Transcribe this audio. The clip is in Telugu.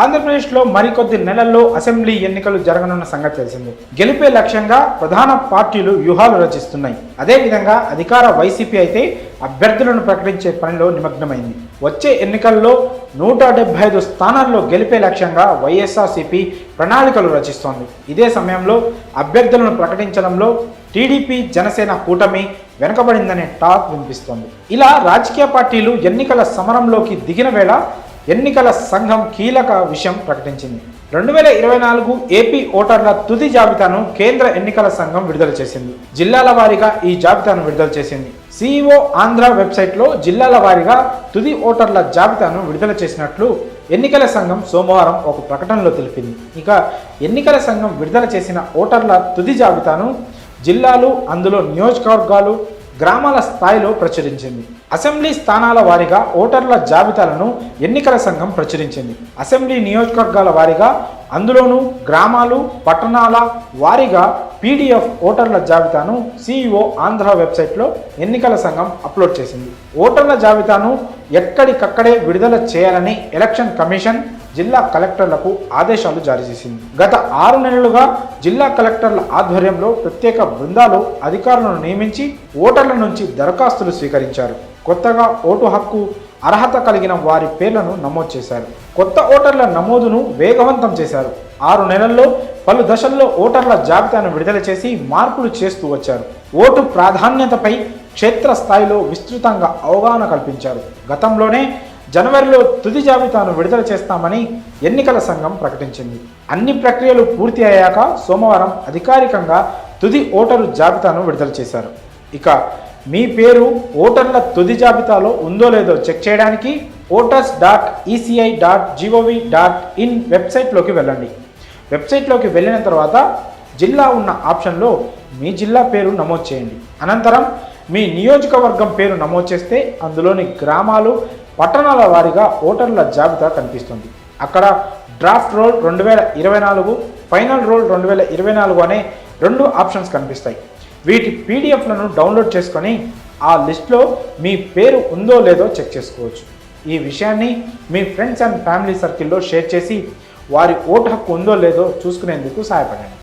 ఆంధ్రప్రదేశ్లో మరికొద్ది నెలల్లో అసెంబ్లీ ఎన్నికలు జరగనున్న సంగతి తెలిసింది. గెలిపే లక్ష్యంగా ప్రధాన పార్టీలు వ్యూహాలు రచిస్తున్నాయి. అదేవిధంగా అధికార వైసీపీ అయితే అభ్యర్థులను ప్రకటించే పనిలో నిమగ్నమైంది. వచ్చే ఎన్నికల్లో 175 స్థానాల్లో గెలిపే లక్ష్యంగా వైఎస్ఆర్సీపీ ప్రణాళికలు రచిస్తోంది. ఇదే సమయంలో అభ్యర్థులను ప్రకటించడంలో టీడీపీ జనసేన కూటమి వెనుకబడిందనే టాక్ వినిపిస్తోంది. ఇలా రాజకీయ పార్టీలు ఎన్నికల సమరంలోకి దిగిన వేళ ఎన్నికల సంఘం కీలక విషయం ప్రకటించింది. 2024 ఏపీ ఓటర్ల తుది జాబితాను కేంద్ర ఎన్నికల సంఘం విడుదల చేసింది. జిల్లాల వారీగా ఈ జాబితాను విడుదల చేసింది. సిఇఓ ఆంధ్ర వెబ్సైట్లో జిల్లాల వారీగా తుది ఓటర్ల జాబితాను విడుదల చేసినట్లు ఎన్నికల సంఘం సోమవారం ఒక ప్రకటనలో తెలిపింది. ఇక ఎన్నికల సంఘం విడుదల చేసిన ఓటర్ల తుది జాబితాను జిల్లాలు, అందులో నియోజకవర్గాలు, గ్రామాల స్థాయిలో ప్రచురించింది. అసెంబ్లీ స్థానాల వారీగా ఓటర్ల జాబితాలను ఎన్నికల సంఘం ప్రచురించింది. అసెంబ్లీ నియోజకవర్గాల వారీగా, అందులోనూ గ్రామాలు, పట్టణాల వారీగా పీడీఎఫ్ ఓటర్ల జాబితాను సిఇఓ ఆంధ్ర వెబ్సైట్లో ఎన్నికల సంఘం అప్లోడ్ చేసింది. ఓటర్ల జాబితాను ఎక్కడికక్కడే విడుదల చేయాలని ఎలక్షన్ కమిషన్ జిల్లా కలెక్టర్లకు ఆదేశాలు జారీ చేసింది. గత 6 నెలలుగా జిల్లా కలెక్టర్ల ఆధ్వర్యంలో ప్రత్యేక బృందాలు అధికారులను నియమించి ఓటర్ల నుంచి దరఖాస్తులు స్వీకరించారు. కొత్తగా ఓటు హక్కు అర్హత కలిగిన వారి పేర్లను నమోదు చేశారు. కొత్త ఓటర్ల నమోదును వేగవంతం చేశారు. 6 నెలల్లో పలు దశల్లో ఓటర్ల జాబితాను విడుదల చేసి మార్పులు చేస్తూ వచ్చారు. ఓటు ప్రాధాన్యతపై క్షేత్రస్థాయిలో విస్తృతంగా అవగాహన కల్పించారు. గతంలోనే జనవరిలో తుది జాబితాను విడుదల చేస్తామని ఎన్నికల సంఘం ప్రకటించింది. అన్ని ప్రక్రియలు పూర్తి అయ్యాక సోమవారం అధికారికంగా తుది ఓటరు జాబితాను విడుదల చేశారు. ఇక మీ పేరు ఓటర్ల తుది జాబితాలో ఉందో లేదో చెక్ చేయడానికి voters.eci.gov.in వెబ్సైట్లోకి వెళ్ళండి. వెబ్సైట్లోకి వెళ్ళిన తర్వాత జిల్లా ఉన్న ఆప్షన్లో మీ జిల్లా పేరు నమోదు చేయండి. అనంతరం మీ నియోజకవర్గం పేరు నమోదు చేస్తే అందులోని గ్రామాలు, పట్టణాల వారీగా ఓటర్ల జాబితా కనిపిస్తుంది. అక్కడ డ్రాఫ్ట్ రోల్ 2024, ఫైనల్ రోల్ 2024 అనే 2 ఆప్షన్స్ కనిపిస్తాయి. వీటి పీడిఎఫ్లను డౌన్లోడ్ చేసుకొని ఆ లిస్ట్లో మీ పేరు ఉందో లేదో చెక్ చేసుకోవచ్చు. ఈ విషయాన్ని మీ ఫ్రెండ్స్ అండ్ ఫ్యామిలీ సర్కిల్లో షేర్ చేసి వారి ఓటు హక్కు ఉందో లేదో చూసుకునేందుకు సహాయపడండి.